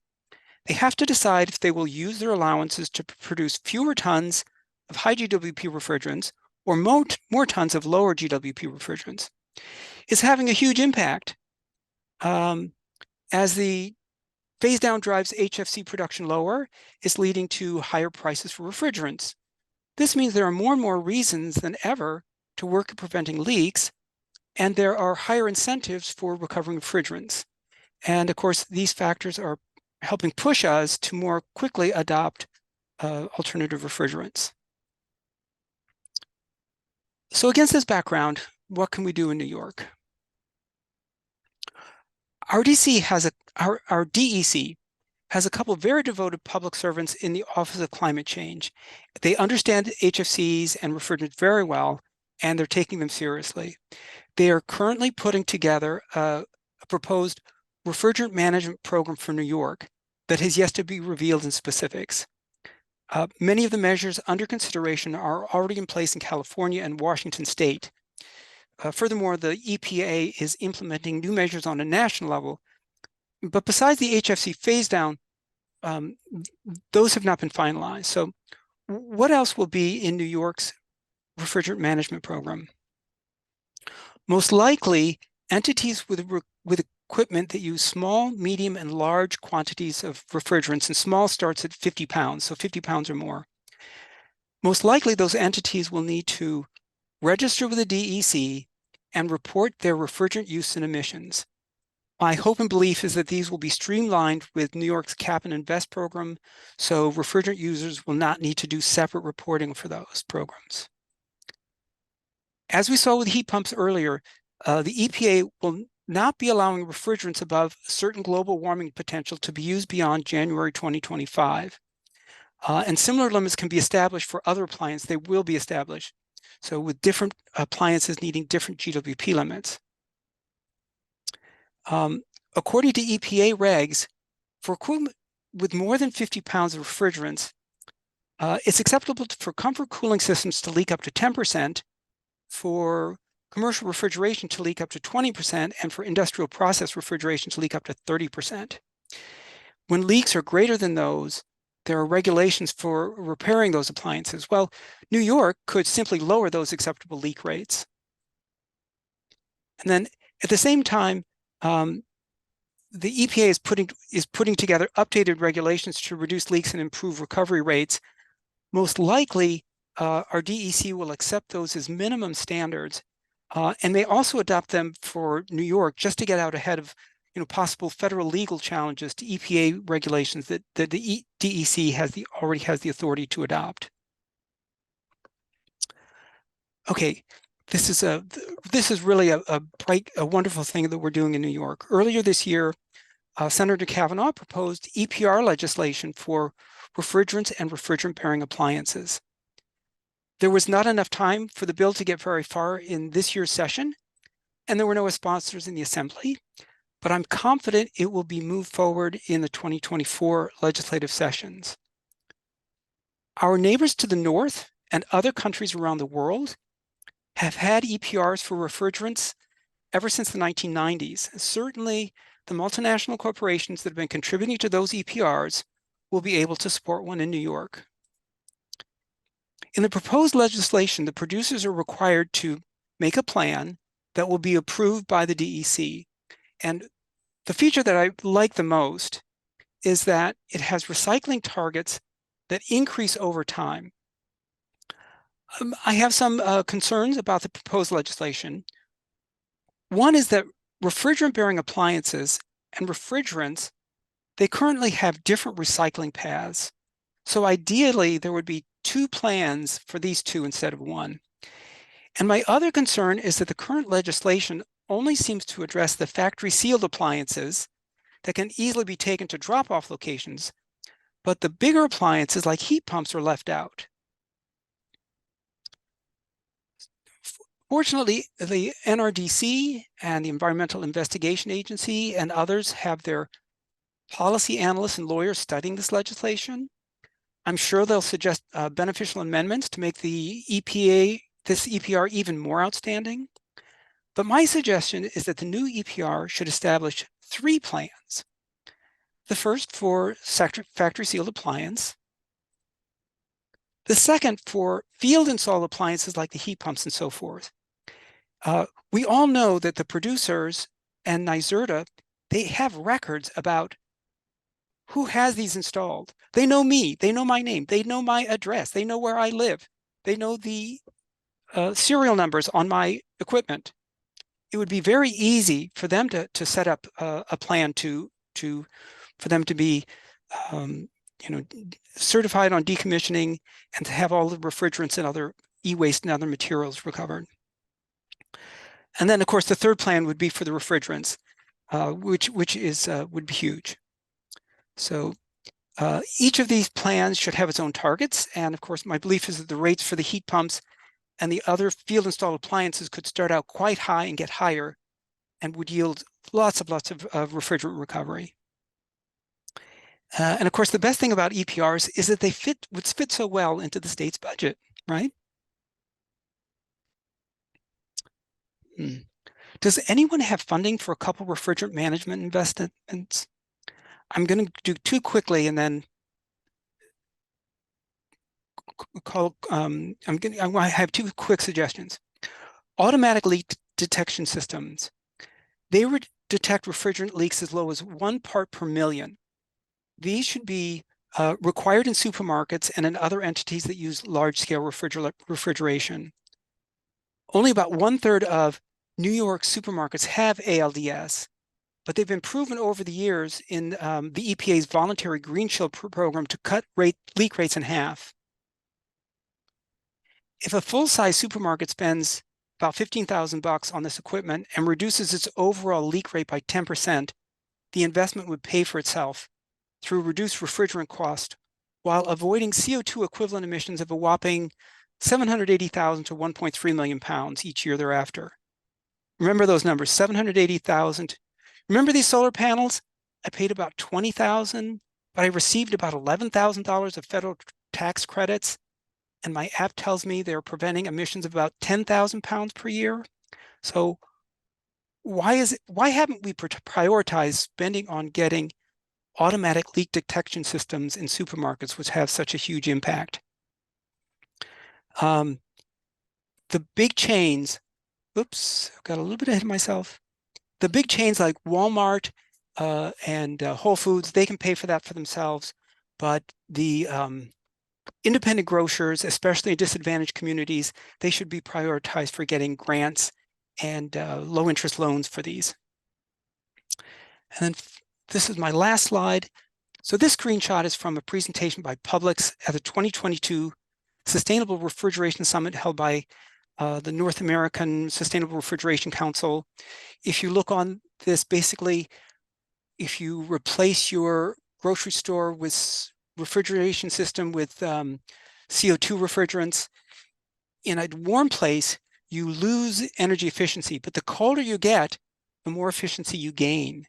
They have to decide if they will use their allowances to produce fewer tons of high GWP refrigerants or more tons of lower GWP refrigerants. It's having a huge impact. As the phase down drives HFC production lower, it's leading to higher prices for refrigerants. This means there are more and more reasons than ever to work at preventing leaks, and there are higher incentives for recovering refrigerants. And of course, these factors are helping push us to more quickly adopt alternative refrigerants. So against this background, what can we do in New York? Our DEC has a couple of very devoted public servants in the Office of Climate Change. They understand HFCs and refrigerants very well, and they're taking them seriously. They are currently putting together a proposed refrigerant management program for New York that has yet to be revealed in specifics. Many of the measures under consideration are already in place in California and Washington State. Furthermore, the EPA is implementing new measures on a national level. But besides the HFC phase down, those have not been finalized. So what else will be in New York's refrigerant management program? Most likely, entities with equipment that use small, medium, and large quantities of refrigerants, and small starts at 50 pounds, so 50 pounds or more. Most likely, those entities will need to register with the DEC and report their refrigerant use and emissions. My hope and belief is that these will be streamlined with New York's Cap and Invest program, so refrigerant users will not need to do separate reporting for those programs. As we saw with heat pumps earlier, the EPA will not be allowing refrigerants above a certain global warming potential to be used beyond January 2025. And similar limits can be established for other appliances. They will be established. So with different appliances needing different GWP limits. According to EPA regs, for equipment with more than 50 pounds of refrigerants, it's acceptable for comfort cooling systems to leak up to 10%, for commercial refrigeration to leak up to 20%, and for industrial process refrigeration to leak up to 30%. When leaks are greater than those, there are regulations for repairing those appliances. Well, New York could simply lower those acceptable leak rates. And then at the same time, the EPA is putting together updated regulations to reduce leaks and improve recovery rates. Most likely, our DEC will accept those as minimum standards, and may also adopt them for New York just to get out ahead of possible federal legal challenges to EPA regulations that the DEC already has the authority to adopt. Okay, this is really a wonderful thing that we're doing in New York. Earlier this year, Senator Kavanaugh proposed EPR legislation for refrigerants and refrigerant-bearing appliances. There was not enough time for the bill to get very far in this year's session, and there were no sponsors in the Assembly, but I'm confident it will be moved forward in the 2024 legislative sessions. Our neighbors to the north and other countries around the world have had EPRs for refrigerants ever since the 1990s. Certainly, the multinational corporations that have been contributing to those EPRs will be able to support one in New York. In the proposed legislation, the producers are required to make a plan that will be approved by the DEC. And the feature that I like the most is that it has recycling targets that increase over time. I have some concerns about the proposed legislation. One is that refrigerant-bearing appliances and refrigerants, they currently have different recycling paths. So ideally, there would be 2 plans for these 2 instead of 1. And my other concern is that the current legislation only seems to address the factory-sealed appliances that can easily be taken to drop-off locations, but the bigger appliances like heat pumps are left out. Fortunately, the NRDC and the Environmental Investigation Agency and others have their policy analysts and lawyers studying this legislation. I'm sure they'll suggest beneficial amendments to make this EPR even more outstanding. But my suggestion is that the new EPR should establish 3 plans. The first for factory sealed appliance. The second for field installed appliances like the heat pumps and so forth. We all know that the producers and NYSERDA, they have records about who has these installed. They know me, they know my name, they know my address, they know where I live, they know the serial numbers on my equipment. It would be very easy for them to set up a plan for them to be certified on decommissioning and to have all the refrigerants and other e-waste and other materials recovered. And then, of course, the third plan would be for the refrigerants, which would be huge. So each of these plans should have its own targets. And of course, my belief is that the rates for the heat pumps and the other field installed appliances could start out quite high and get higher and would yield lots of refrigerant recovery. And of course, the best thing about EPRs is that they would fit so well into the state's budget, right? Does anyone have funding for a couple refrigerant management investments? I'm going to do 2 quickly and then I have 2 quick suggestions. Automatic leak detection systems. They would detect refrigerant leaks as low as 1 part per million. These should be required in supermarkets and in other entities that use large-scale refrigeration. Only about 1/3 of New York supermarkets have ALDS, but they've been proven over the years in the EPA's voluntary Green Shield program to cut leak rates in half. If a full-size supermarket spends about $15,000 on this equipment and reduces its overall leak rate by 10%, the investment would pay for itself through reduced refrigerant cost while avoiding CO2 equivalent emissions of a whopping 780,000 to 1.3 million pounds each year thereafter. Remember those numbers, 780,000. Remember these solar panels? I paid about $20,000, but I received about $11,000 of federal tax credits. And my app tells me they're preventing emissions of about 10,000 pounds per year. So why haven't we prioritized spending on getting automatic leak detection systems in supermarkets, which have such a huge impact? The big chains, oops, got a little bit ahead of myself. The big chains like Walmart, and Whole Foods, they can pay for that for themselves. But the independent grocers, especially in disadvantaged communities, they should be prioritized for getting grants and low interest loans for these. And then this is my last slide. So this screenshot is from a presentation by Publix at the 2022 Sustainable Refrigeration Summit held by the North American Sustainable Refrigeration Council. If you look on this, basically, if you replace your grocery store with refrigeration system with CO2 refrigerants in a warm place, you lose energy efficiency, but the colder you get, the more efficiency you gain.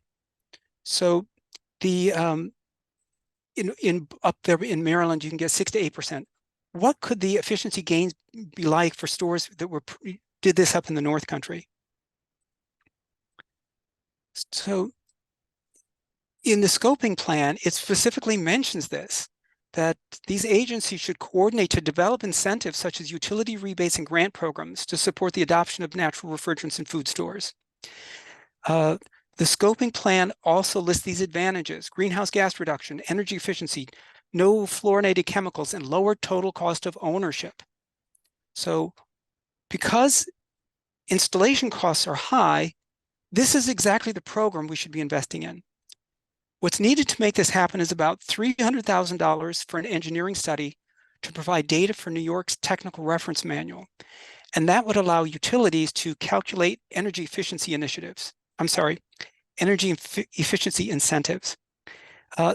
So the up there in Maryland, you can get 6 to 8%. What could the efficiency gains be like for stores that did this up in the North Country? So in the scoping plan, it specifically mentions this, that these agencies should coordinate to develop incentives such as utility rebates and grant programs to support the adoption of natural refrigerants in food stores. The scoping plan also lists these advantages: greenhouse gas reduction, energy efficiency, no fluorinated chemicals, and lower total cost of ownership. So because installation costs are high, this is exactly the program we should be investing in. What's needed to make this happen is about $300,000 for an engineering study to provide data for New York's technical reference manual. And that would allow utilities to calculate energy efficiency initiatives. Energy efficiency incentives.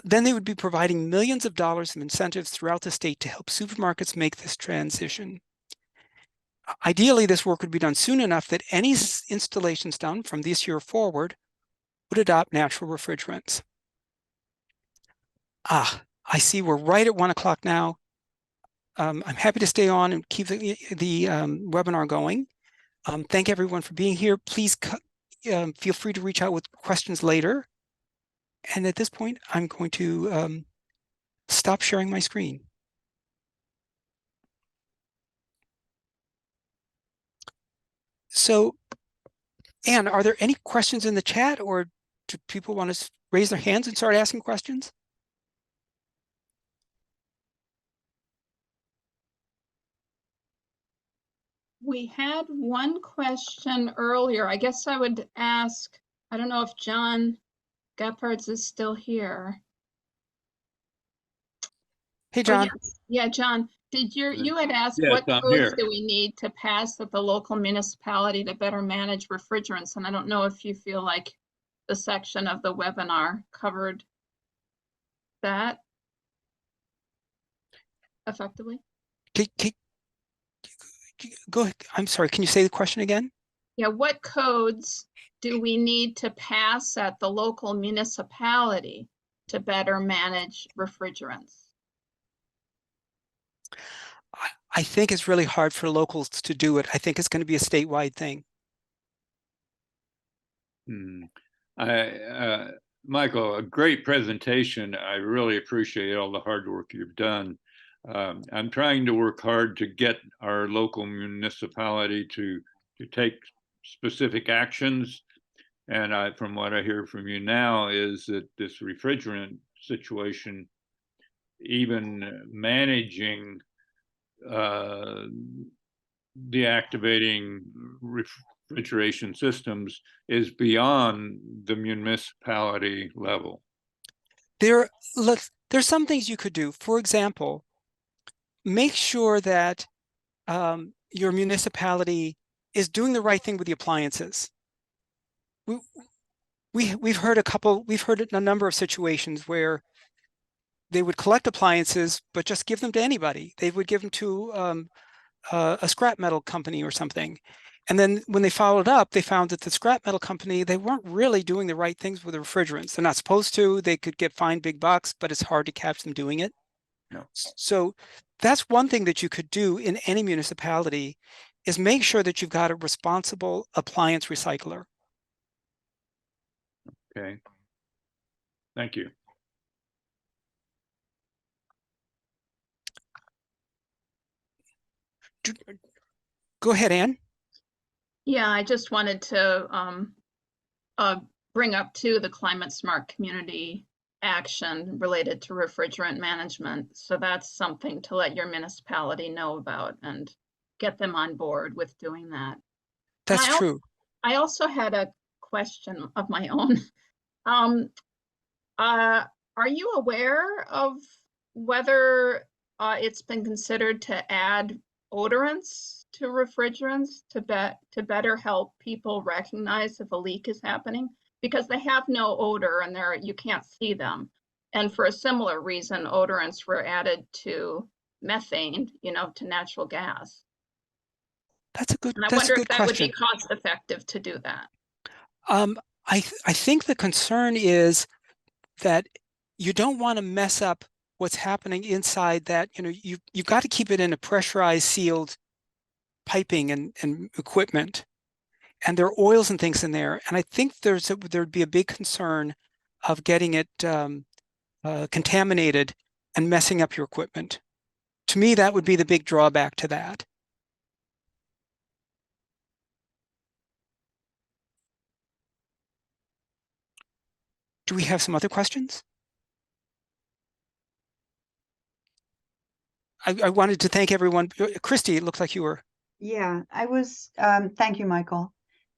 Then they would be providing millions of dollars of incentives throughout the state to help supermarkets make this transition. Ideally, this work would be done soon enough that any installations done from this year forward would adopt natural refrigerants. I see we're right at 1 o'clock now. I'm happy to stay on and keep the webinar going. Thank everyone for being here. Please feel free to reach out with questions later. And at this point, I'm going to stop sharing my screen. So, Anne, are there any questions in the chat, or do people want to raise their hands and start asking questions? We had one question earlier. I guess I would ask, I don't know if John Gephards is still here. Hey, John. Oh, yes. Yeah, John, you had asked Yes, what I'm codes here. do we need to pass at the local municipality to better manage refrigerants? And I don't know if you feel like the section of the webinar covered that effectively. Go ahead. I'm sorry, can you say the question again? Yeah, what codes do we need to pass at the local municipality to better manage refrigerants? I think it's really hard for locals to do it. I think it's going to be a statewide thing. Michael, a great presentation. I really appreciate all the hard work you've done. I'm trying to work hard to get our local municipality to take specific actions. And from what I hear from you now is that this refrigerant situation, even managing deactivating refrigeration systems, is beyond the municipality level. There's some things you could do. For example, make sure that your municipality is doing the right thing with the appliances. We've heard a number of situations where they would collect appliances, but just give them to anybody. They would give them to a scrap metal company or something. And then when they followed up, they found that the scrap metal company, they weren't really doing the right things with the refrigerants. They're not supposed to. They could get fined big bucks, but it's hard to catch them doing it. No. So that's one thing that you could do in any municipality, is make sure that you've got a responsible appliance recycler. Okay. Thank you. Go ahead, Anne. Yeah, I just wanted to bring up too the climate smart community action related to refrigerant management. So that's something to let your municipality know about and get them on board with doing that. That's true. I also had a question of my own. Are you aware of whether it's been considered to add odorants to refrigerants to better help people recognize if a leak is happening? Because they have no odor and you can't see them. And for a similar reason, odorants were added to methane, to natural gas. That's a good. And I That's wonder a good if that question. would be cost effective to do that. I think the concern is that you don't want to mess up what's happening inside that. You've got to keep it in a pressurized, sealed piping and equipment, and there are oils and things in there. And I think there'd be a big concern of getting it contaminated and messing up your equipment. To me, that would be the big drawback to that. Do we have some other questions? I wanted to thank everyone. Christy, it looks like you were. Yeah, I was, thank you, Michael,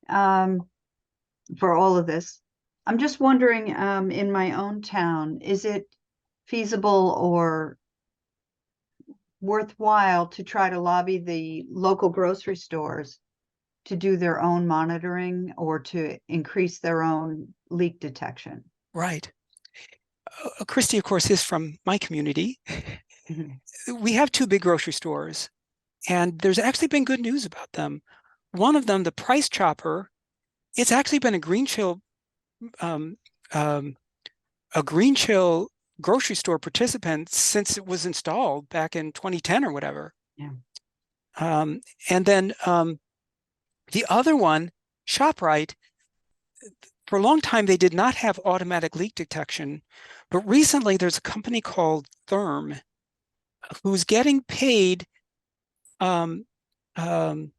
for all of this. I'm just wondering, in my own town, is it feasible or worthwhile to try to lobby the local grocery stores to do their own monitoring or to increase their own leak detection? Right. Christy, of course, is from my community. We have 2 big grocery stores, and there's actually been good news about them. One of them, the Price Chopper, it's actually been a Green Chill grocery store participant since it was installed back in 2010 or whatever. Yeah. And then the other one, ShopRite, for a long time they did not have automatic leak detection, but recently there's a company called Therm who's getting paid on the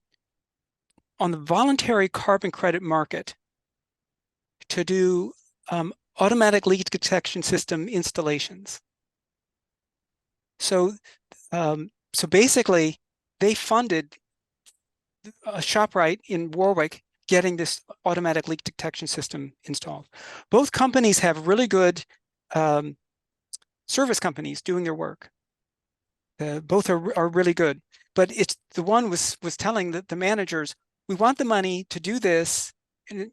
voluntary carbon credit market to do automatic leak detection system installations. So basically, they funded a ShopRite in Warwick getting this automatic leak detection system installed. Both companies have really good service companies doing their work. Both are really good, but it's the one was telling the managers, we want the money to do this, and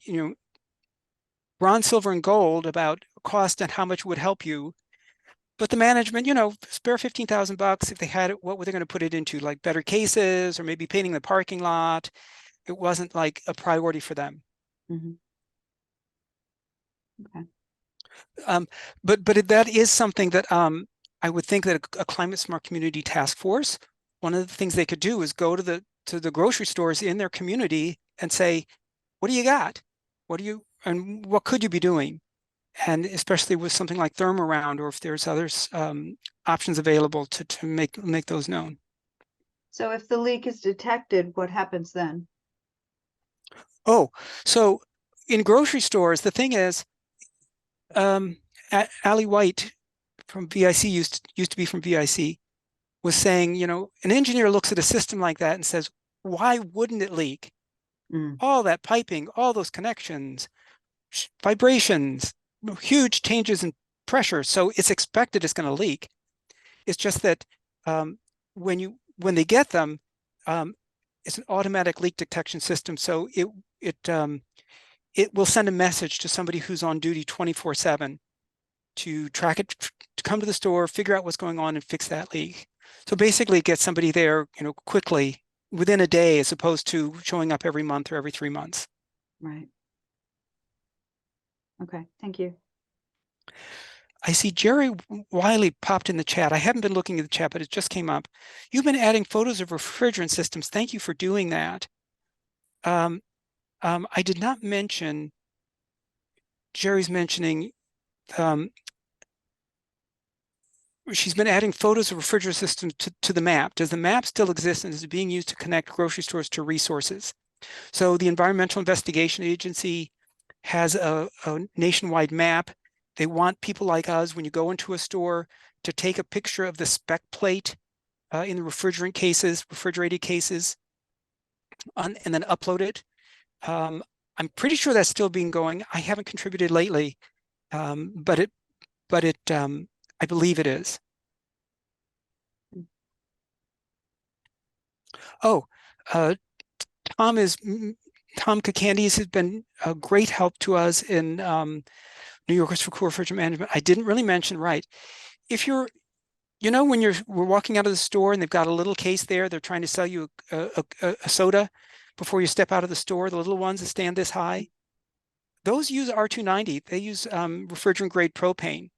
bronze, silver, and gold about cost and how much it would help you. But the management, spare $15,000 if they had it, what were they going to put it into? Like better cases or maybe painting the parking lot? It wasn't like a priority for them. Mm-hmm. Okay. But that is something that I would think that a climate smart community task force, one of the things they could do is go to the grocery stores in their community and say, what do you got? And what could you be doing? And especially with something like Therm around, or if there's other options available to make those known. So if the leak is detected, what happens then? Oh, so in grocery stores, the thing is, Ali White from VIC used to be from VIC, was saying, an engineer looks at a system like that and says, why wouldn't it leak? All that piping, all those connections, vibrations, huge changes in pressure. So it's expected it's going to leak. It's just that when they get them, it's an automatic leak detection system. So it will send a message to somebody who's on duty 24/7 to track it, to come to the store, figure out what's going on, and fix that leak. So basically, get somebody there, quickly within a day, as opposed to showing up every month or every 3 months. Right. Okay. Thank you. I see Jerry Wiley popped in the chat. I haven't been looking at the chat, but it just came up. You've been adding photos of refrigerant systems. Thank you for doing that. I did not mention, Jerry's mentioning, she's been adding photos of refrigerant systems to the map. Does the map still exist, and is it being used to connect grocery stores to resources? So the Environmental Investigation Agency has a nationwide map. They want people like us, when you go into a store, to take a picture of the spec plate in the refrigerated cases, and then upload it. I'm pretty sure that's still being going. I haven't contributed lately, but I believe it is. Oh, Tom Kacandies has been a great help to us in New Yorkers for Cool Refrigerant Management. I didn't really mention, right? If you're, when we're walking out of the store and they've got a little case there, they're trying to sell you a soda before you step out of the store, the little ones that stand this high, those use R290. They use refrigerant grade propane.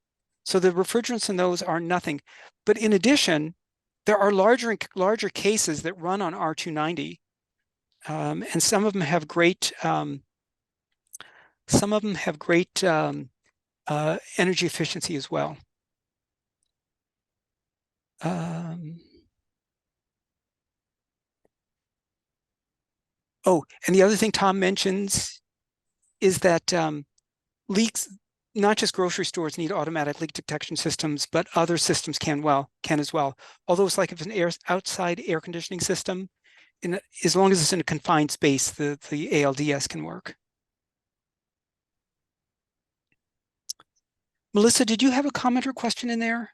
So the refrigerants in those are nothing. But in addition, there are larger and larger cases that run on R290. And some of them have great energy efficiency as well. Oh, and the other thing Tom mentions is that leaks, not just grocery stores need automatic leak detection systems, but other systems can as well. Although it's like if an outside air conditioning system, as long as it's in a confined space, the ALDS can work. Melissa, did you have a comment or question in there?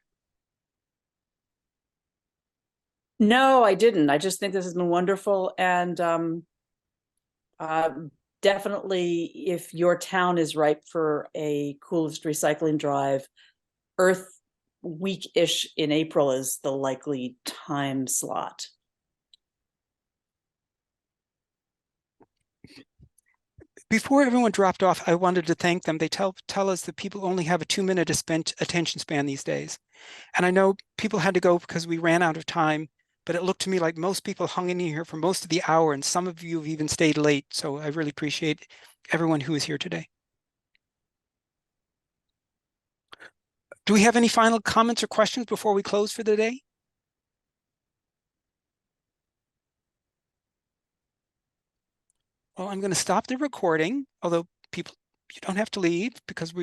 No, I didn't. I just think this has been wonderful. And definitely, if your town is ripe for a coolest recycling drive, Earth Week-ish in April is the likely time slot. Before everyone dropped off, I wanted to thank them. They tell us that people only have a 2-minute attention span these days. And I know people had to go because we ran out of time, but it looked to me like most people hung in here for most of the hour, and some of you have even stayed late. So I really appreciate everyone who is here today. Do we have any final comments or questions before we close for the day? Well, I'm going to stop the recording, although people, you don't have to leave because we've